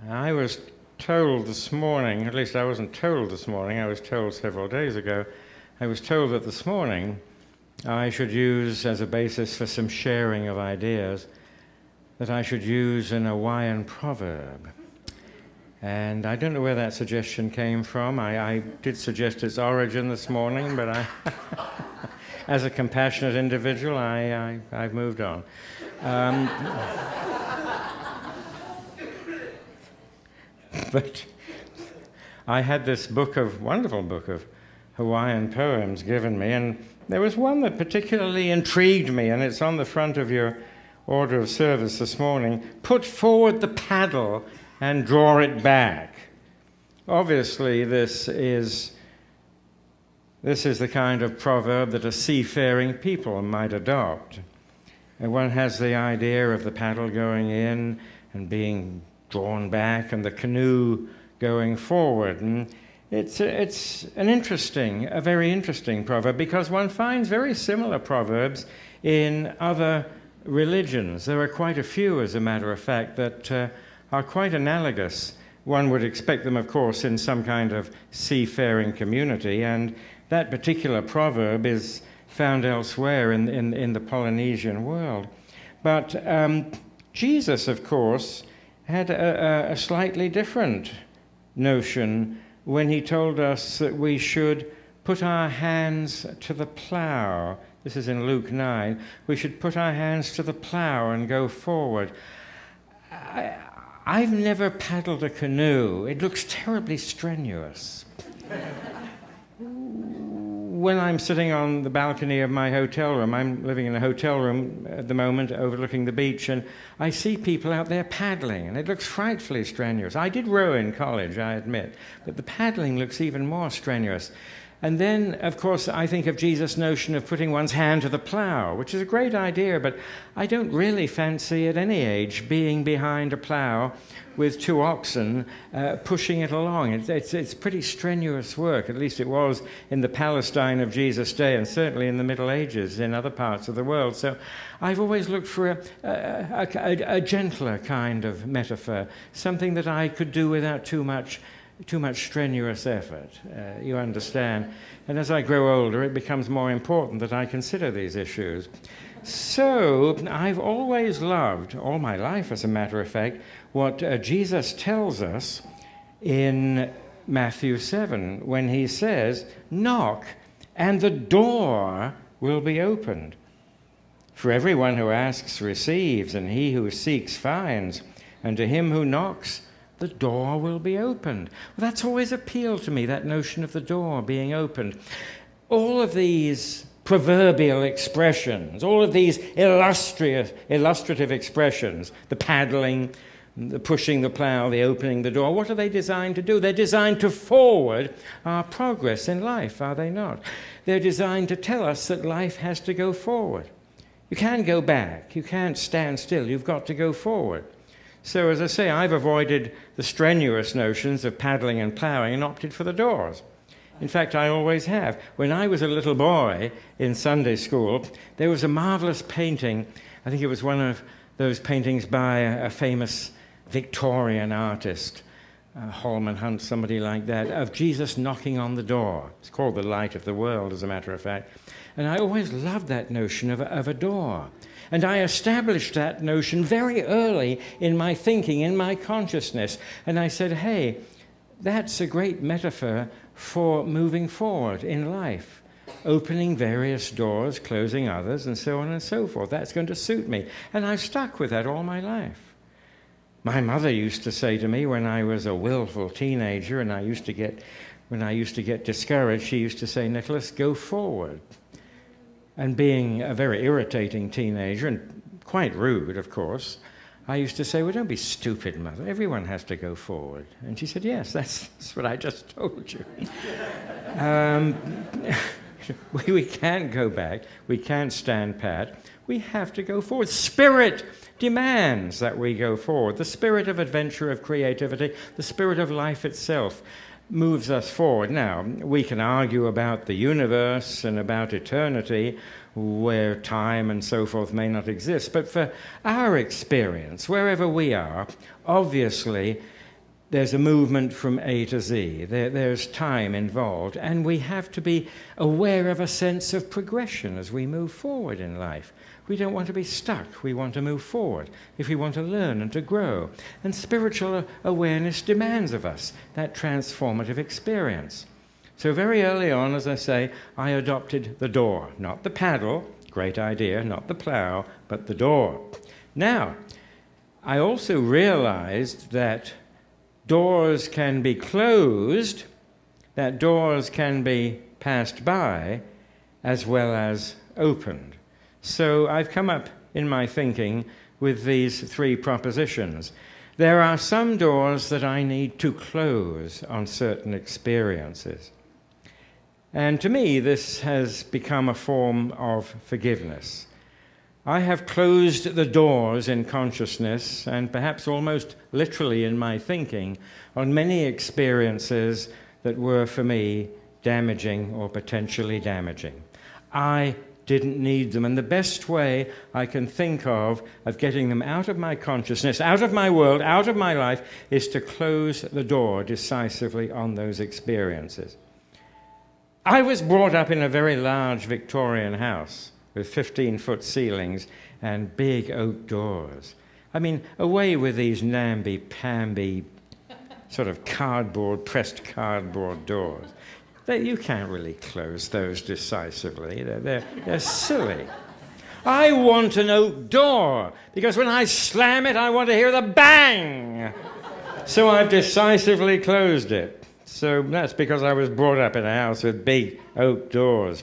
I was told this morning, at least I wasn't told this morning, I was told several days ago, I was told that this morning I should use as a basis for some sharing of ideas that I should use an Hawaiian proverb. And I don't know where that suggestion came from. I did suggest its origin this morning, but I, as a compassionate individual, I've moved on. But I had this wonderful book of Hawaiian poems given me, and there was one that particularly intrigued me, and it's on the front of your order of service this morning. Put forward the paddle and draw it back. Obviously, this is the kind of proverb that a seafaring people might adopt. And one has the idea of the paddle going in and being drawn back and the canoe going forward. And it's a very interesting proverb, because one finds very similar proverbs in other religions. There are quite a few, as a matter of fact, that are quite analogous. One would expect them, of course, in some kind of seafaring community, and that particular proverb is found elsewhere in the Polynesian world. But Jesus, of course, had a slightly different notion when he told us that we should put our hands to the plow. This is in Luke 9. We should put our hands to the plow and go forward. I've never paddled a canoe. It looks terribly strenuous. When I'm sitting on the balcony of my hotel room, I'm living in a hotel room at the moment overlooking the beach, and I see people out there paddling, and it looks frightfully strenuous. I did row in college, I admit, but the paddling looks even more strenuous. And then, of course, I think of Jesus' notion of putting one's hand to the plow, which is a great idea, but I don't really fancy at any age being behind a plow with two oxen pushing it along. It's pretty strenuous work. At least it was in the Palestine of Jesus' day, and certainly in the Middle Ages in other parts of the world. So I've always looked for a gentler kind of metaphor, something that I could do without too much strenuous effort, you understand. And as I grow older, it becomes more important that I consider these issues. So I've always loved, all my life as a matter of fact, what Jesus tells us in Matthew 7, when he says, "Knock, and the door will be opened. For everyone who asks receives, and he who seeks finds, and to him who knocks, the door will be opened." Well, that's always appealed to me, that notion of the door being opened. All of these proverbial expressions, all of these illustrative expressions, the paddling, the pushing the plow, the opening the door, what are they designed to do? They're designed to forward our progress in life, are they not? They're designed to tell us that life has to go forward. You can't go back. You can't stand still. You've got to go forward. So, as I say, I've avoided the strenuous notions of paddling and ploughing and opted for the doors. In fact, I always have. When I was a little boy in Sunday school, there was a marvelous painting. I think it was one of those paintings by a famous Victorian artist, Holman Hunt, somebody like that, of Jesus knocking on the door. It's called The Light of the World, as a matter of fact. And I always loved that notion of a door. And I established that notion very early in my thinking, in my consciousness. And I said, hey, that's a great metaphor for moving forward in life. Opening various doors, closing others, and so on and so forth. That's going to suit me. And I've stuck with that all my life. My mother used to say to me when I was a willful teenager, and when I used to get discouraged, she used to say, "Nicholas, go forward." And being a very irritating teenager, and quite rude, of course, I used to say, "Well, don't be stupid, Mother. Everyone has to go forward." And she said, "Yes, that's what I just told you." We can't go back. We can't stand pat. We have to go forward. Spirit demands that we go forward. The spirit of adventure, of creativity, the spirit of life itself moves us forward. Now, we can argue about the universe and about eternity, where time and so forth may not exist. But for our experience, wherever we are, obviously, there's a movement from A to Z. There's time involved, and we have to be aware of a sense of progression as we move forward in life. We don't want to be stuck. We want to move forward if we want to learn and to grow. And spiritual awareness demands of us that transformative experience. So very early on, as I say, I adopted the door, not the paddle, great idea, not the plow, but the door. Now, I also realized that doors can be closed, that doors can be passed by, as well as opened. So I've come up in my thinking with these three propositions. There are some doors that I need to close on certain experiences. And to me, this has become a form of forgiveness. I have closed the doors in consciousness, and perhaps almost literally in my thinking, on many experiences that were for me damaging or potentially damaging. I didn't need them, and the best way I can think of getting them out of my consciousness, out of my world, out of my life, is to close the door decisively on those experiences. I was brought up in a very large Victorian house with 15-foot ceilings and big oak doors. I mean, away with these namby-pamby sort of pressed cardboard doors. You can't really close those decisively. They're silly. I want an oak door, because when I slam it, I want to hear the bang. So I've decisively closed it. So that's because I was brought up in a house with big oak doors.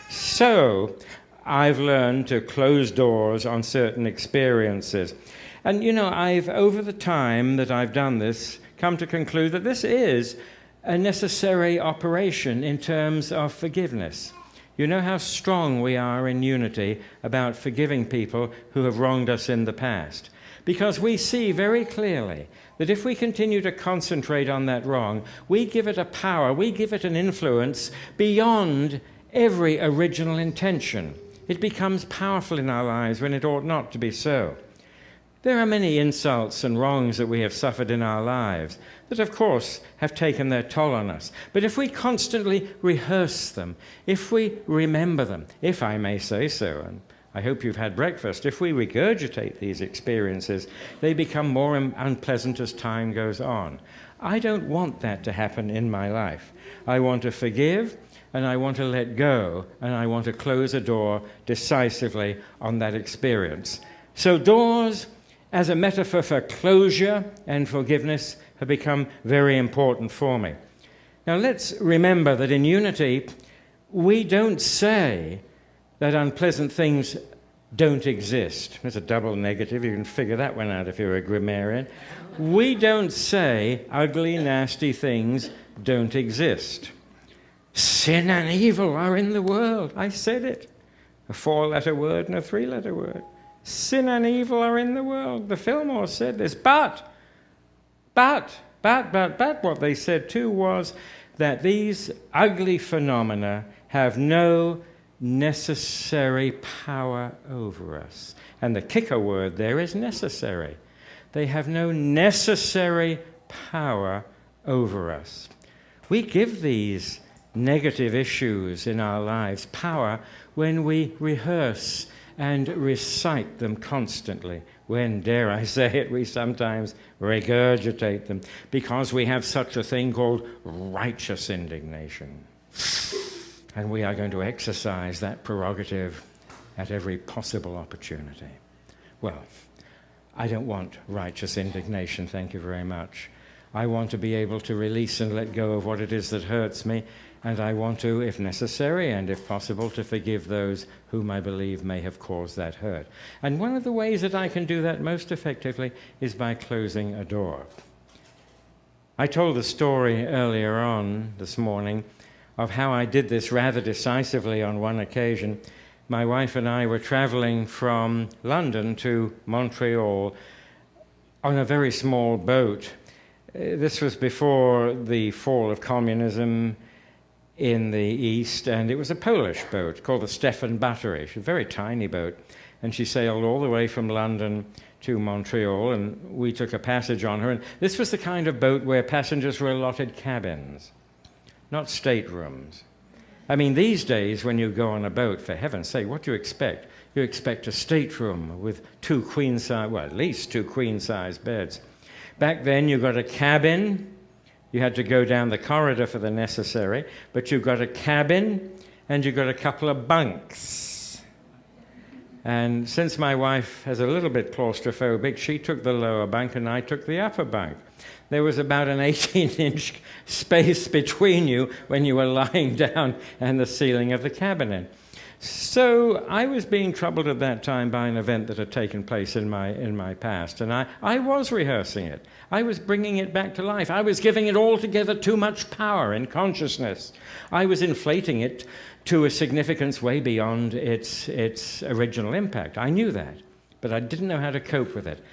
So I've learned to close doors on certain experiences. And, I've, over the time that I've done this, come to conclude that this is a necessary operation in terms of forgiveness. You know how strong we are in unity about forgiving people who have wronged us in the past. Because we see very clearly that if we continue to concentrate on that wrong, we give it a power, we give it an influence beyond every original intention. It becomes powerful in our lives when it ought not to be so. There are many insults and wrongs that we have suffered in our lives that, of course, have taken their toll on us. But if we constantly rehearse them, if we remember them, if I may say so, and I hope you've had breakfast, if we regurgitate these experiences, they become more unpleasant as time goes on. I don't want that to happen in my life. I want to forgive, and I want to let go, and I want to close a door decisively on that experience. So doors, as a metaphor for closure and forgiveness, have become very important for me. Now let's remember that in unity, we don't say that unpleasant things don't exist. There's a double negative. You can figure that one out if you're a grammarian. We don't say ugly, nasty things don't exist. Sin and evil are in the world. I said it. A 4-letter word and a 3-letter word. Sin and evil are in the world. The Fillmore said this. But, what they said too was that these ugly phenomena have no necessary power over us. And the kicker word there is necessary. They have no necessary power over us. We give these negative issues in our lives power when we rehearse and recite them constantly, when, dare I say it, we sometimes regurgitate them, because we have such a thing called righteous indignation. And we are going to exercise that prerogative at every possible opportunity. Well, I don't want righteous indignation, thank you very much. I want to be able to release and let go of what it is that hurts me, and I want to, if necessary and if possible, to forgive those whom I believe may have caused that hurt. And one of the ways that I can do that most effectively is by closing a door. I told the story earlier on this morning of how I did this rather decisively on one occasion. My wife and I were traveling from London to Montreal on a very small boat. This was before the fall of communism in the East, and it was a Polish boat called the Stefan Battery, a very tiny boat. and she sailed all the way from London to Montreal, and we took a passage on her. And this was the kind of boat where passengers were allotted cabins, not staterooms. I mean, these days, when you go on a boat, for heaven's sake, what do you expect? You expect a stateroom with at least two queen-size beds. Back then, you got a cabin. You had to go down the corridor for the necessary, but you got a cabin and you got a couple of bunks. And since my wife is a little bit claustrophobic, she took the lower bunk and I took the upper bunk. There was about an 18-inch space between you when you were lying down and the ceiling of the cabin. So I was being troubled at that time by an event that had taken place in my past, and I was rehearsing it. I was bringing it back to life. I was giving it altogether too much power in consciousness. I was inflating it to a significance way beyond its original impact. I knew that, but I didn't know how to cope with it.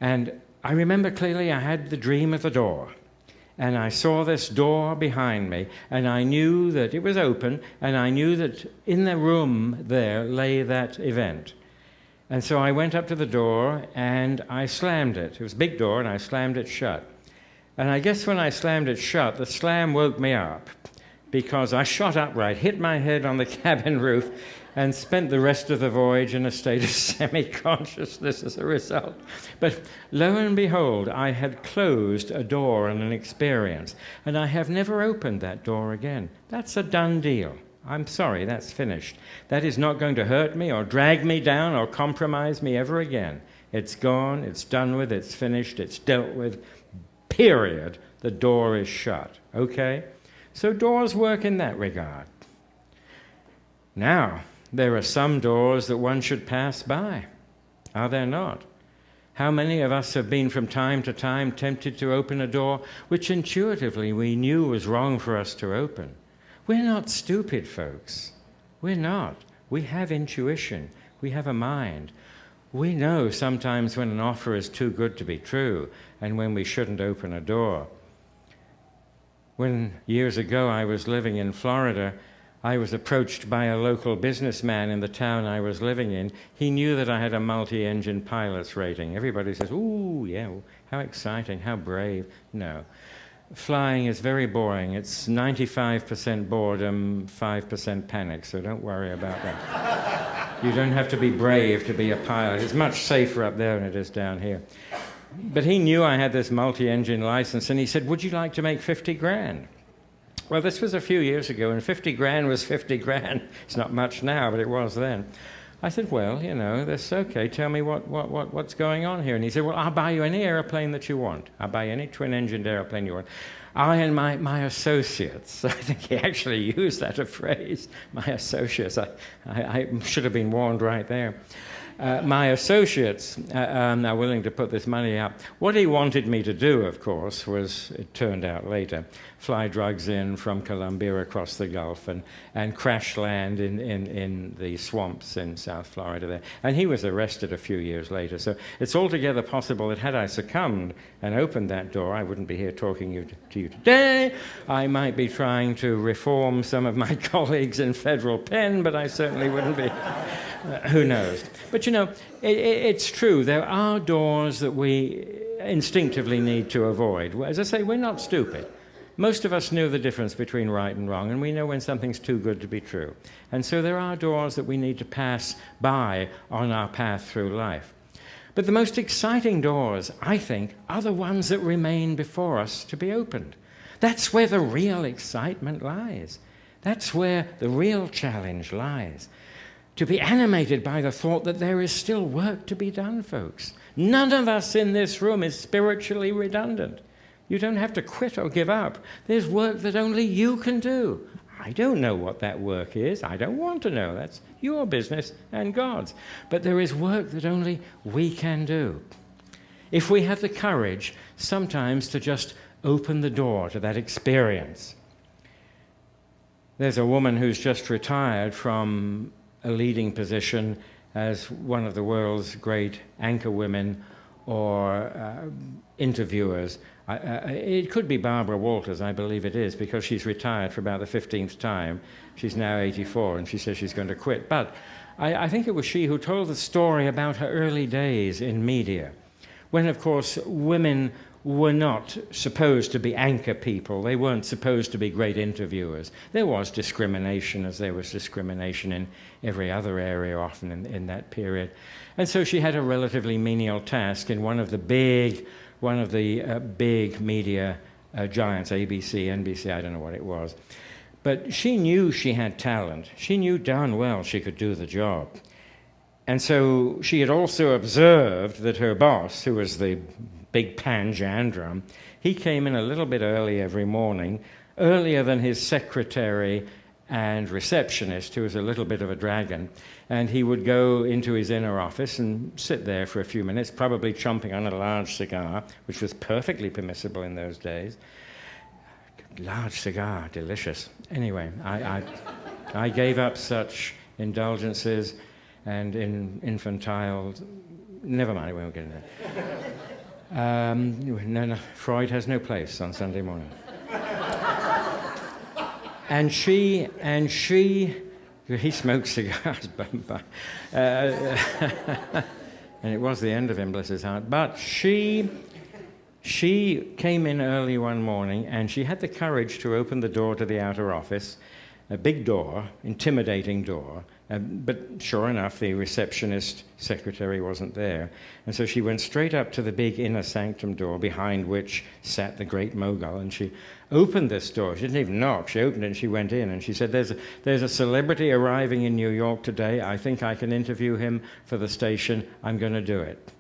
And I remember clearly I had the dream of the door. And I saw this door behind me, and I knew that it was open, and I knew that in the room there lay that event. And so I went up to the door, and I slammed it. It was a big door, and I slammed it shut. And I guess when I slammed it shut, the slam woke me up, because I shot upright, hit my head on the cabin roof, and spent the rest of the voyage in a state of semi-consciousness as a result. But lo and behold, I had closed a door and an experience, and I have never opened that door again. That's a done deal. I'm sorry, that's finished. That is not going to hurt me or drag me down or compromise me ever again. It's gone, it's done with, it's finished, it's dealt with, period. The door is shut, okay? So doors work in that regard. Now, there are some doors that one should pass by, are there not? How many of us have been from time to time tempted to open a door which intuitively we knew was wrong for us to open? We're not stupid, folks. We're not. We have intuition. We have a mind. We know sometimes when an offer is too good to be true and when we shouldn't open a door. When years ago I was living in Florida, I was approached by a local businessman in the town I was living in. He knew that I had a multi-engine pilot's rating. Everybody says, ooh, yeah, how exciting, how brave. No. Flying is very boring. It's 95% boredom, 5% panic, so don't worry about that. You don't have to be brave to be a pilot. It's much safer up there than it is down here. But he knew I had this multi-engine license, and he said, would you like to make 50 grand? Well, this was a few years ago, and 50 grand was 50 grand. It's not much now, but it was then. I said, well, you know, that's okay. Tell me what's going on here. And he said, well, I'll buy you any airplane that you want. I'll buy you any twin-engined airplane you want. I and my associates, I think he actually used that phrase, my associates. I should have been warned right there. My associates are willing to put this money up. What he wanted me to do, of course, was, it turned out later, fly drugs in from Colombia across the Gulf and crash land in the swamps in South Florida there. And he was arrested a few years later. So it's altogether possible that had I succumbed and opened that door, I wouldn't be here talking to you today. I might be trying to reform some of my colleagues in federal pen, but I certainly wouldn't be. Who knows? But, you know, it's true. There are doors that we instinctively need to avoid. As I say, we're not stupid. Most of us know the difference between right and wrong, and we know when something's too good to be true. And so there are doors that we need to pass by on our path through life. But the most exciting doors, I think, are the ones that remain before us to be opened. That's where the real excitement lies. That's where the real challenge lies. To be animated by the thought that there is still work to be done, folks. None of us in this room is spiritually redundant. You don't have to quit or give up. There's work that only you can do. I don't know what that work is. I don't want to know. That's your business and God's. But there is work that only we can do. If we have the courage sometimes to just open the door to that experience. There's a woman who's just retired from a leading position as one of the world's great anchor women or interviewers. It could be Barbara Walters, I believe it is, because she's retired for about the 15th time. She's now 84, and she says she's going to quit. But I think it was she who told the story about her early days in media, when, of course, women were not supposed to be anchor people. They weren't supposed to be great interviewers. There was discrimination, as there was discrimination in every other area often in that period. And so she had a relatively menial task in one of the big media giants, ABC, NBC, I don't know what it was. But she knew she had talent. She knew darn well she could do the job. And so she had also observed that her boss, who was the big panjandrum, he came in a little bit early every morning, earlier than his secretary and receptionist, who was a little bit of a dragon. And he would go into his inner office and sit there for a few minutes, probably chomping on a large cigar, which was perfectly permissible in those days. Large cigar, delicious. Anyway, I gave up such indulgences and infantile... Never mind, we won't get into that. No, Freud has no place on Sunday morning. And she, he smoked cigars, and it was the end of him, bless his heart. But she came in early one morning, and she had the courage to open the door to the outer office, a big door, intimidating door, but sure enough, the receptionist secretary wasn't there. And so she went straight up to the big inner sanctum door, behind which sat the great mogul, and she opened this door. She didn't even knock. She opened it and she went in, and she said, there's a celebrity arriving in New York today. I think I can interview him for the station. I'm going to do it.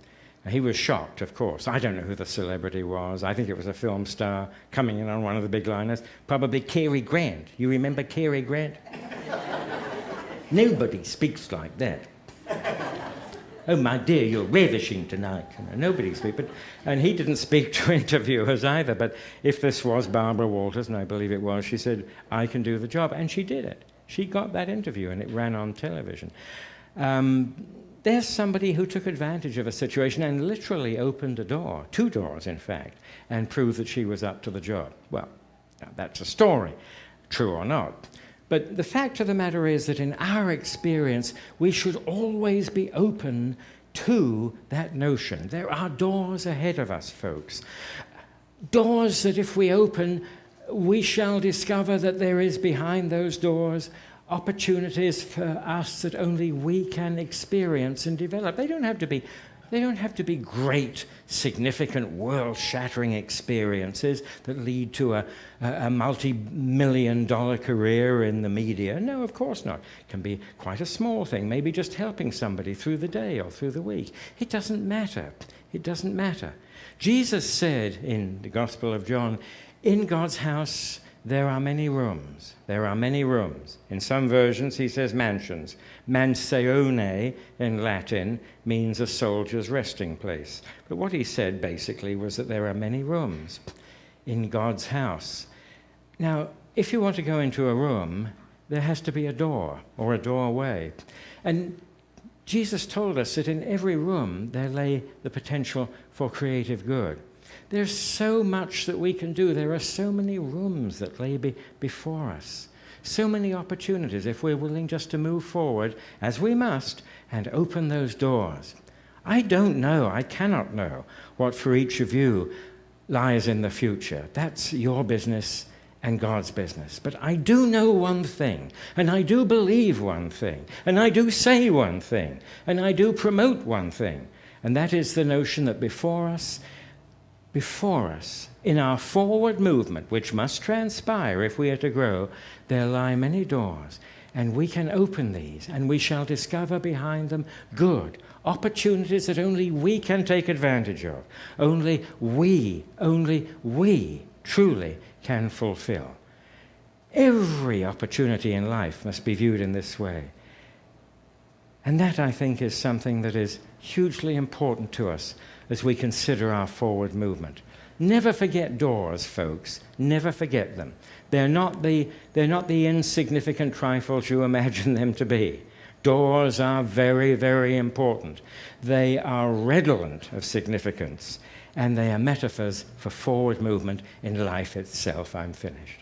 He was shocked, of course. I don't know who the celebrity was. I think it was a film star coming in on one of the big liners. Probably Cary Grant. You remember Cary Grant? Nobody speaks like that. Oh, my dear, you're ravishing tonight. Nobody speaks. And he didn't speak to interviewers either. But if this was Barbara Walters, and I believe it was, she said, I can do the job. And she did it. She got that interview, and it ran on television. There's somebody who took advantage of a situation and literally opened a door, 2 doors in fact, and proved that she was up to the job. Well, now that's a story, true or not. But the fact of the matter is that in our experience, we should always be open to that notion. There are doors ahead of us, folks. Doors that if we open, we shall discover that there is behind those doors opportunities for us that only we can experience and develop. They don't have to be great, significant, world-shattering experiences that lead to a multi-million-dollar career in the media. No, of course not. It can be quite a small thing, maybe just helping somebody through the day or through the week. It doesn't matter. It doesn't matter. Jesus said in the Gospel of John, in God's house there are many rooms. There are many rooms. In some versions, he says mansions. Mansione in Latin means a soldier's resting place. But what he said basically was that there are many rooms in God's house. Now, if you want to go into a room, there has to be a door or a doorway. And Jesus told us that in every room there lay the potential for creative good. There's so much that we can do. There are so many rooms that lay before us. So many opportunities if we're willing just to move forward, as we must, and open those doors. I don't know, I cannot know what for each of you lies in the future. That's your business and God's business. But I do know one thing, and I do believe one thing, and I do say one thing, and I do promote one thing, and that is the notion that before us, in our forward movement, which must transpire if we are to grow, there lie many doors, and we can open these, and we shall discover behind them good opportunities that only we can take advantage of. Only we truly can fulfill. Every opportunity in life must be viewed in this way. And that, I think, is something that is hugely important to us as we consider our forward movement. Never forget doors, folks. Never forget them. They're not the insignificant trifles you imagine them to be. Doors are very, very important. They are redolent of significance, and they are metaphors for forward movement in life itself. I'm finished.